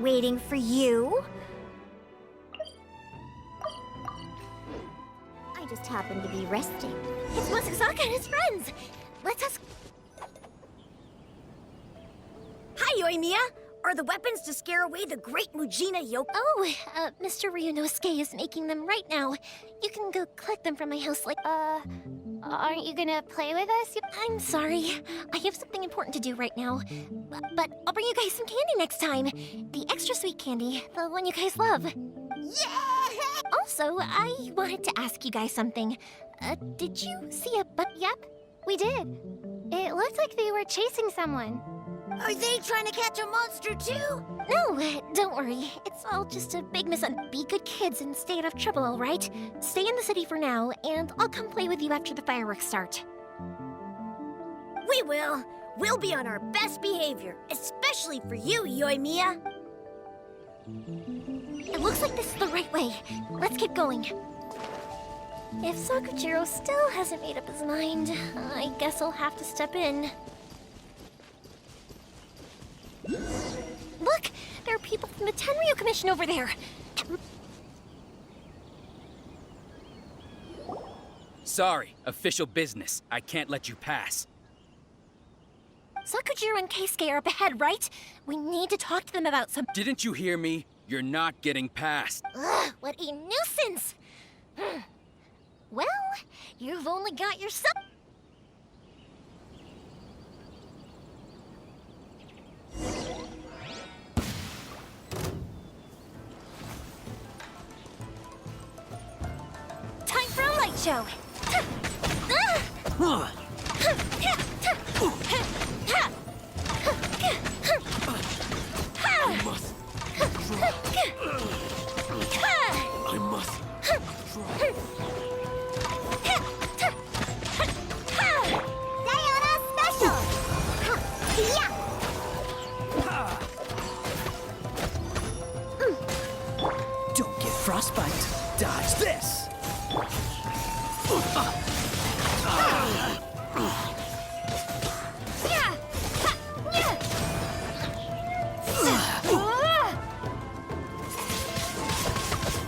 waiting for you. I just happen to be resting. It's Masasaka and his friends. Let us... Hi, Yoimiya! Are the weapons to scare away the great Mujina Yoke? Oh, Mr. Ryunosuke is making them right now. You can go collect them from my house like... Aren't you gonna play with us? I'm sorry. I have something important to do right now. But I'll bring you guys some candy next time. The extra sweet candy, the one you guys love. Yeah! Also, I wanted to ask you guys something. Did you see a Yep, we did. It looked like they were chasing someone. Are they trying to catch a monster too? No, don't worry. It's all just a big Be good kids and stay out of trouble, all right? Stay in the city for now, and I'll come play with you after the fireworks start. We will. We'll be on our best behavior, especially for you, Yoimiya. It looks like this is the right way. Let's keep going. If Sakujiro still hasn't made up his mind, I guess I'll have to step in. Look! There are people from the Tenryu Commission over there! Sorry, official business. I can't let you pass. Sakujiro and Keisuke are up ahead, right? We need to talk to them about some... Didn't you hear me? You're not getting past. Ugh, what a nuisance! Well, you've only got yourself... Time for a light show! I must Sayonara special! Yeah! Don't get frostbite. Dodge this.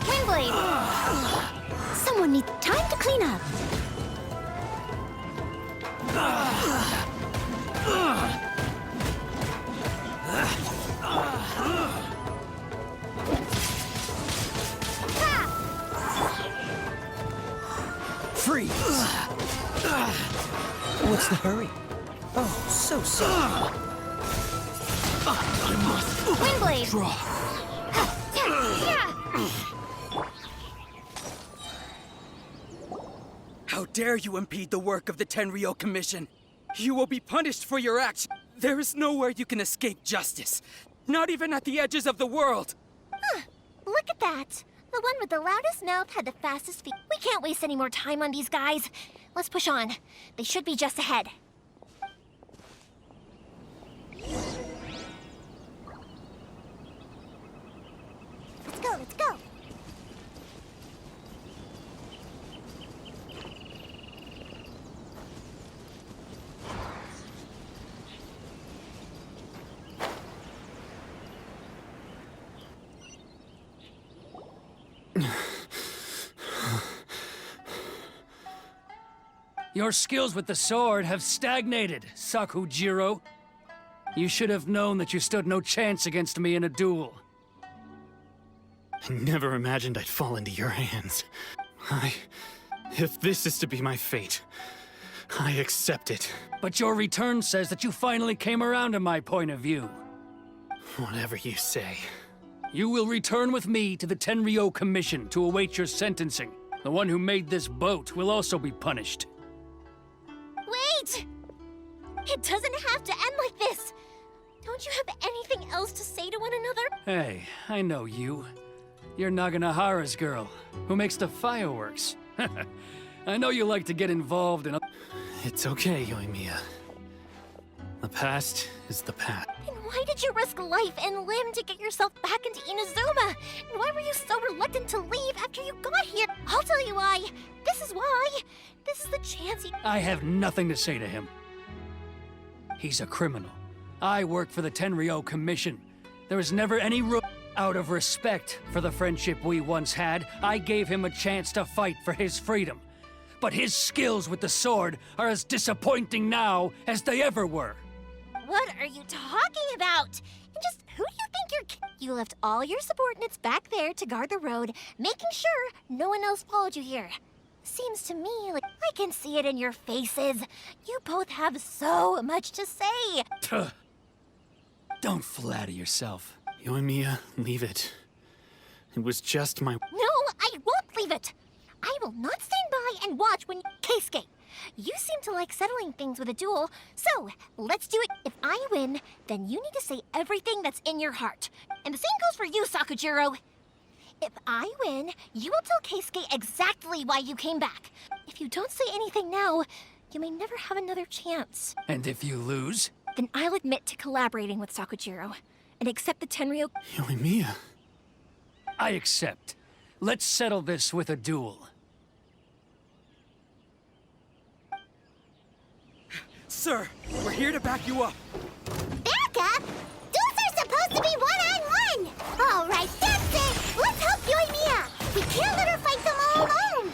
Windblade! Someone needs time to clean up. Freeze. What's the hurry? Oh, so sorry. I must Windblade! draw. How dare you impede the work of the Tenryo Commission? You will be punished for your acts. There is nowhere you can escape justice. Not even at the edges of the world. Look at that! The one with the loudest mouth had the fastest feet. We can't waste any more time on these guys. Let's push on. They should be just ahead. Let's go, let's go! Your skills with the sword have stagnated, Sakujiro. You should have known that you stood no chance against me in a duel. I never imagined I'd fall into your hands. If this is to be my fate, I accept it. But your return says that you finally came around to my point of view. Whatever you say. You will return with me to the Tenryo Commission to await your sentencing. The one who made this boat will also be punished. Wait! It doesn't have to end like this! Don't you have anything else to say to one another? Hey, I know you. You're Naganahara's girl, who makes the fireworks. I know you like to get involved in a... It's okay, Yoimiya. The past is the past. Then why did you risk life and limb to get yourself back into Inazuma? And why were you so reluctant to leave after you got here? I'll tell you why. This is why. This is the chance he... I have nothing to say to him. He's a criminal. I work for the Tenryo Commission. There was never any room. Out of respect for the friendship we once had, I gave him a chance to fight for his freedom. But his skills with the sword are as disappointing now as they ever were. What are you talking about? And just who do you think you're You left all your subordinates back there to guard the road, making sure no one else followed you here. Seems to me like I can see it in your faces. You both have so much to say. Tuh. Don't flatter yourself. Yoimiya, leave it. It was just my... No, I won't leave it. I will not stand by and watch when Keisuke. You seem to like settling things with a duel, so let's do it. If I win, then you need to say everything that's in your heart. And the same goes for you, Sakujiro. If I win, you will tell Keisuke exactly why you came back. If you don't say anything now, you may never have another chance. And if you lose? Then I'll admit to collaborating with Sakujiro and accept the Tenryou. Yoimiya. I accept. Let's settle this with a duel. Sir, we're here to back you up. Back up? Duels are supposed to be one-on-one! All right, that's it! Let's help Yoimiya! We can't let her fight them all alone!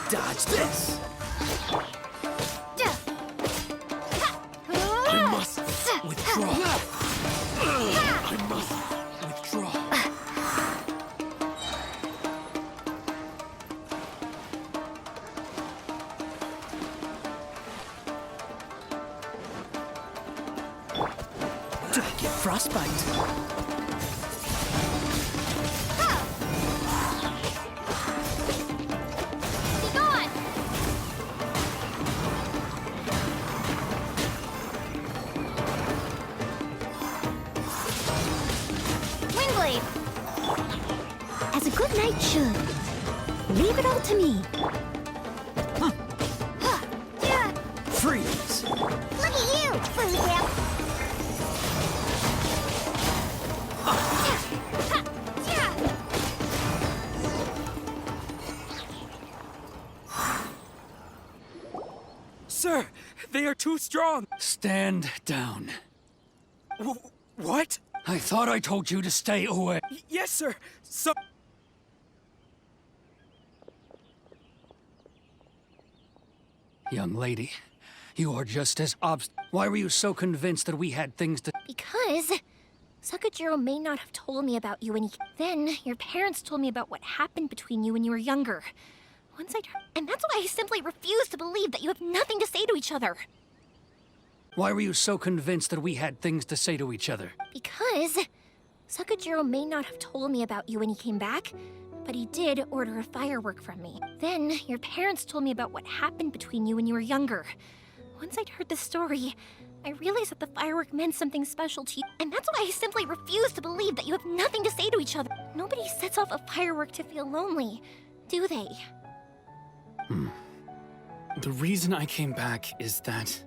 Dodge this. I must withdraw. I must withdraw. Don't get frostbite. As a good knight should. Leave it all to me. Freeze! Look at you, Foodtail! Sir, they are too strong. Stand down. What? I thought I told you to stay away. Yes, sir. So... Young lady, you are just as Why were you so convinced that we had things to... Because Sakujiro may not have told me about you when he... Then your parents told me about what happened between you when you were younger. Once I... And that's why I simply refuse to believe that you have nothing to say to each other. Why were you so convinced that we had things to say to each other? Because Sakujiro may not have told me about you when he came back, but he did order a firework from me. Then your parents told me about what happened between you when you were younger. Once I'd heard the story, I realized that the firework meant something special to you. And that's why I simply refuse to believe that you have nothing to say to each other. Nobody sets off a firework to feel lonely, do they? The reason I came back is that...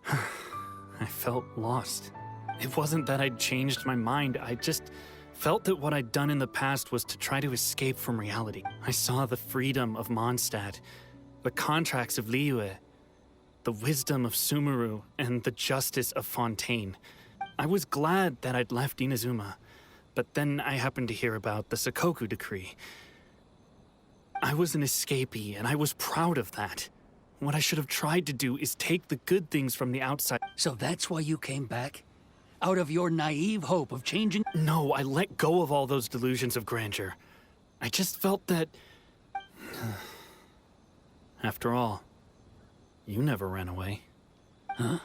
I felt lost. It wasn't that I'd changed my mind, I just felt that what I'd done in the past was to try to escape from reality. I saw the freedom of Mondstadt, the contracts of Liyue, the wisdom of Sumeru, and the justice of Fontaine. I was glad that I'd left Inazuma, but then I happened to hear about the Sakoku decree. I was an escapee, and I was proud of that. What I should have tried to do is take the good things from the outside. So that's why you came back? Out of your naive hope of changing... No, I let go of all those delusions of grandeur. I just felt that... After all, you never ran away. Huh?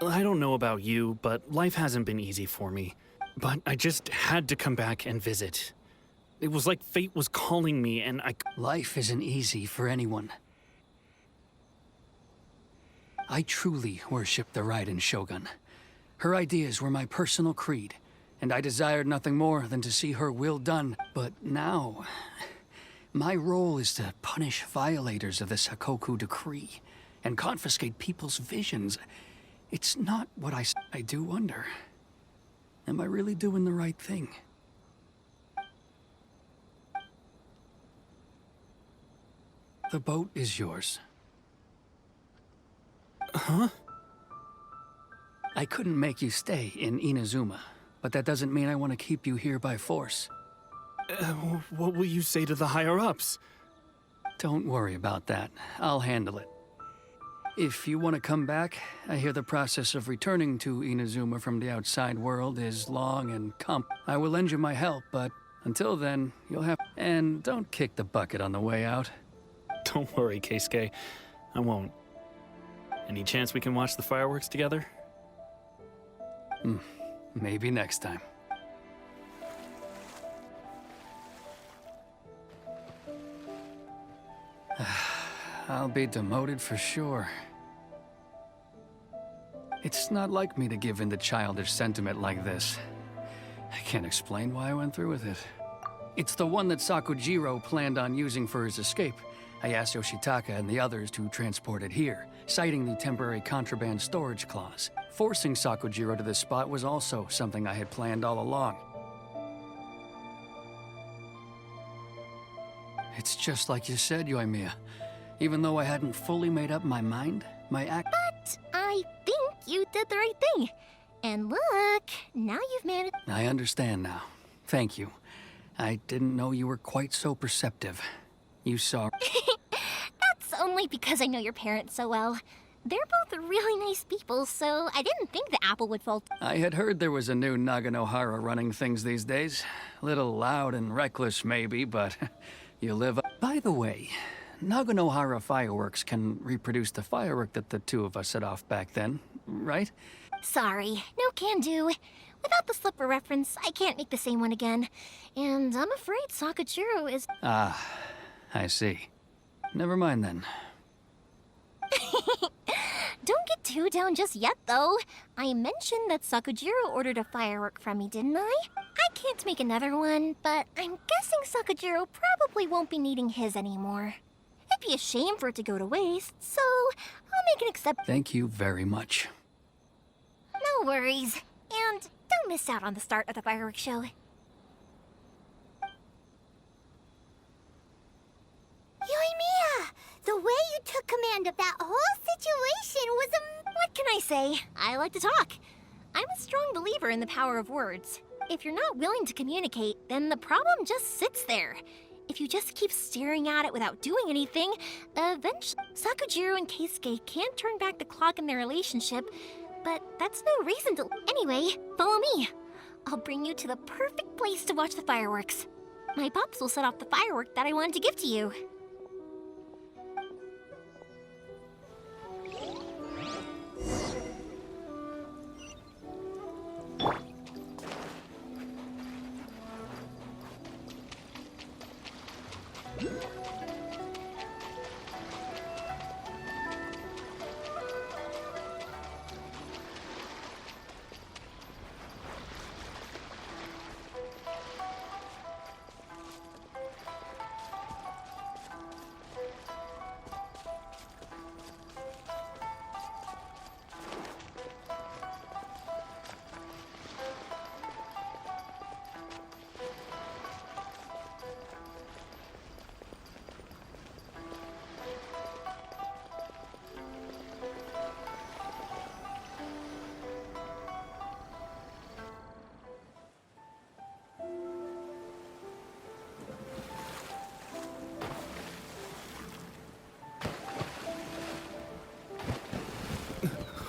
I don't know about you, but life hasn't been easy for me. But I just had to come back and visit. It was like fate was calling me, and I... Life isn't easy for anyone. I truly worship the Raiden Shogun. Her ideas were my personal creed, and I desired nothing more than to see her will done. But now, my role is to punish violators of this Hakoku decree and confiscate people's visions. It's not what I do wonder. Am I really doing the right thing? The boat is yours. Huh? I couldn't make you stay in Inazuma, but that doesn't mean I want to keep you here by force. What will you say to the higher-ups? Don't worry about that. I'll handle it. If you want to come back, I hear the process of returning to Inazuma from the outside world is long and I will lend you my help, but until then, you'll have... And don't kick the bucket on the way out. Don't worry, Keisuke. I won't. Any chance we can watch the fireworks together? Maybe next time. I'll be demoted for sure. It's not like me to give in to childish sentiment like this. I can't explain why I went through with it. It's the one that Sakujiro planned on using for his escape. I asked Yoshitaka and the others to transport it here, citing the temporary contraband storage clause. Forcing Sakujiro to this spot was also something I had planned all along. It's just like you said, Yoimiya. Even though I hadn't fully made up my mind, my act... But I think you did the right thing. And look, now you've managed... I understand now. Thank you. I didn't know you were quite so perceptive. You saw... That's only because I know your parents so well. They're both really nice people, so I didn't think the apple would fall... I had heard there was a new Naganohara running things these days. A little loud and reckless, maybe, but you live... By the way, Naganohara fireworks can reproduce the firework that the two of us set off back then, right? Sorry, no can do. Without the slipper reference, I can't make the same one again. And I'm afraid Sakujiro is... Ah, I see. Never mind then. Don't get too down just yet, though. I mentioned that Sakujiro ordered a firework from me, didn't I? I can't make another one, but I'm guessing Sakujiro probably won't be needing his anymore. It'd be a shame for it to go to waste, so I'll make an exception. Thank you very much. No worries. And don't miss out on the start of the fireworks show. Yoimiya! The way you took command of that whole situation was What can I say? I like to talk. I'm a strong believer in the power of words. If you're not willing to communicate, then the problem just sits there. If you just keep staring at it without doing anything, eventually Sakujiro and Keisuke can't turn back the clock in their relationship, but that's no reason to... Anyway, follow me. I'll bring you to the perfect place to watch the fireworks. My pops will set off the firework that I wanted to give to you.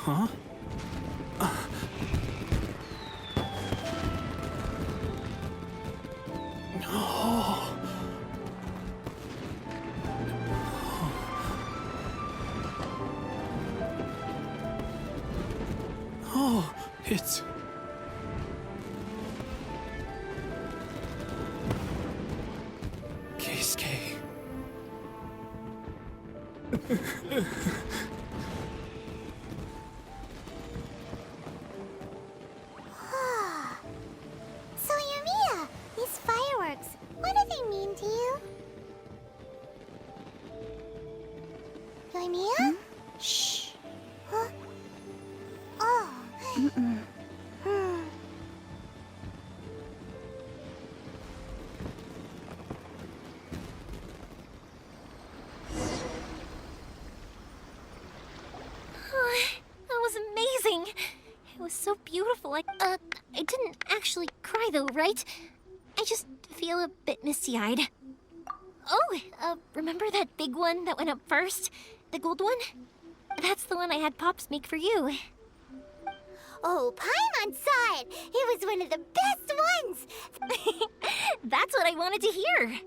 Huh? Oh, it's... Keisuke. Yoimiya? Shh. Huh? Oh. That was amazing. It was so beautiful. I didn't actually cry though, right? I just feel a bit misty-eyed. Oh, remember that big one that went up first? The gold one? That's the one I had Pops make for you. Oh, Paimon saw it! It was one of the best ones! That's what I wanted to hear.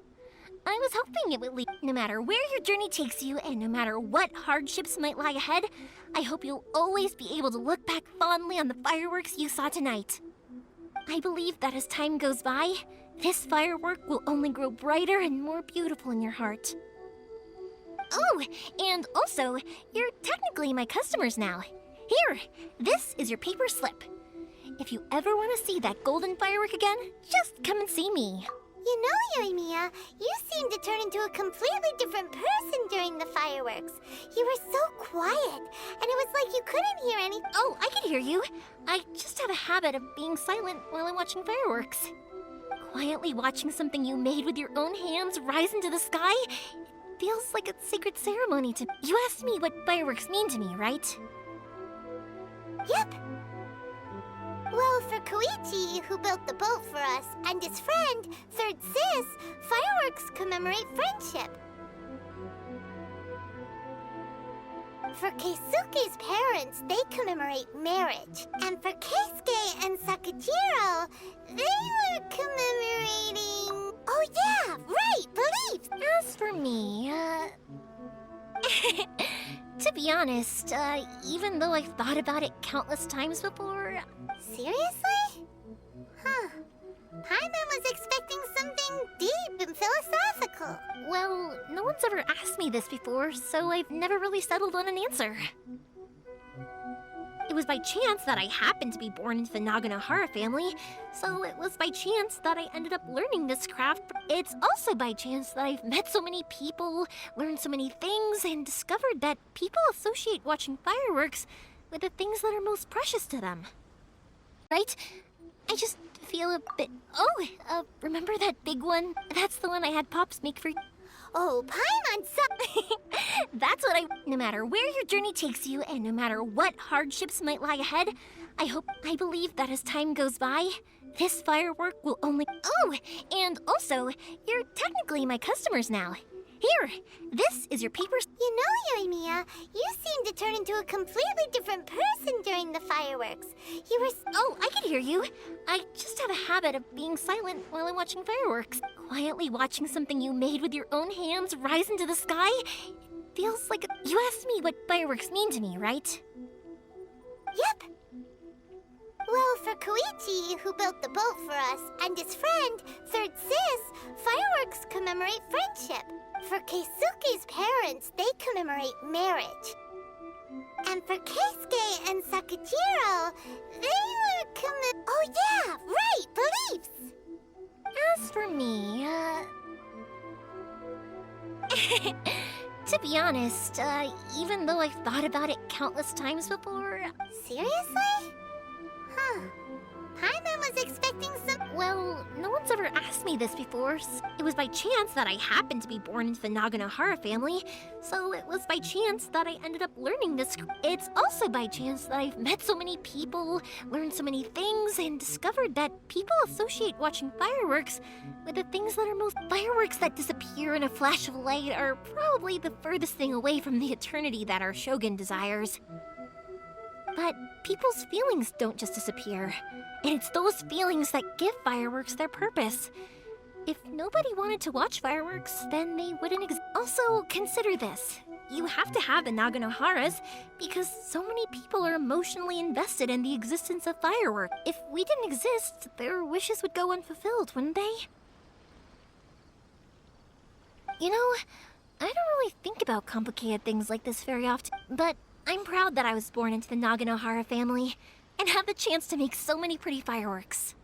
I was hoping it would lead. No matter where your journey takes you, and no matter what hardships might lie ahead, I hope you'll always be able to look back fondly on the fireworks you saw tonight. I believe that as time goes by, this firework will only grow brighter and more beautiful in your heart. Oh, and also, you're technically my customers now. Here, this is your paper slip. If you ever want to see that golden firework again, just come and see me. You know, Yoimiya, you seemed to turn into a completely different person during the fireworks. You were so quiet, and it was like you couldn't hear anything. Oh, I can hear you. I just have a habit of being silent while I'm watching fireworks. Quietly watching something you made with your own hands rise into the sky feels like a sacred ceremony to me. You asked me what fireworks mean to me, right? Yep. Well, for Koichi, who built the boat for us, and his friend, Third Sis, fireworks commemorate friendship. For Keisuke's parents, they commemorate marriage. And for Keisuke and Sakajiro, they were commemorating... Oh yeah, right, beliefs! As for me, to be honest, even though I've thought about it countless times before... Seriously? Huh. Paimon was expecting something deep and philosophical. Well, no one's ever asked me this before, so I've never really settled on an answer. It was by chance that I happened to be born into the Naganohara family, so it was by chance that I ended up learning this craft. It's also by chance that I've met so many people, learned so many things, and discovered that people associate watching fireworks with the things that are most precious to them. Right? I just feel a bit... Oh, remember that big one? That's the one I had Pops make for you. Oh, Paimon saw... That's what I... No matter where your journey takes you, and no matter what hardships might lie ahead, I believe that as time goes by, this firework will only... Oh, and also, you're technically my customers now. Here, this is your paper... You know, Yoimiya, you seemed to turn into a completely different person during the fireworks. You were... Oh, I can hear you. I just have a habit of being silent while I'm watching fireworks. Quietly watching something you made with your own hands rise into the sky feels like... You asked me what fireworks mean to me, right? Yep. Well, for Koichi, who built the boat for us, and his friend, Third Sis, fireworks commemorate friendship. For Keisuke's parents, they commemorate marriage. And for Keisuke and Sakajiro, they were Oh yeah, right, beliefs! As for me, to be honest, even though I've thought about it countless times before... Seriously? Huh. Paimon was expecting some... Well, no one's ever asked me this before. It was by chance that I happened to be born into the Naganohara family, so it was by chance that I ended up learning this. It's also by chance that I've met so many people, learned so many things, and discovered that people associate watching fireworks with the things that are most... Fireworks that disappear in a flash of light are probably the furthest thing away from the eternity that our shogun desires. But people's feelings don't just disappear. And it's those feelings that give fireworks their purpose. If nobody wanted to watch fireworks, then they wouldn't exist. Also, consider this. You have to have the Naganoharas because so many people are emotionally invested in the existence of fireworks. If we didn't exist, their wishes would go unfulfilled, wouldn't they? You know, I don't really think about complicated things like this very often, but I'm proud that I was born into the Naganohara family and have the chance to make so many pretty fireworks.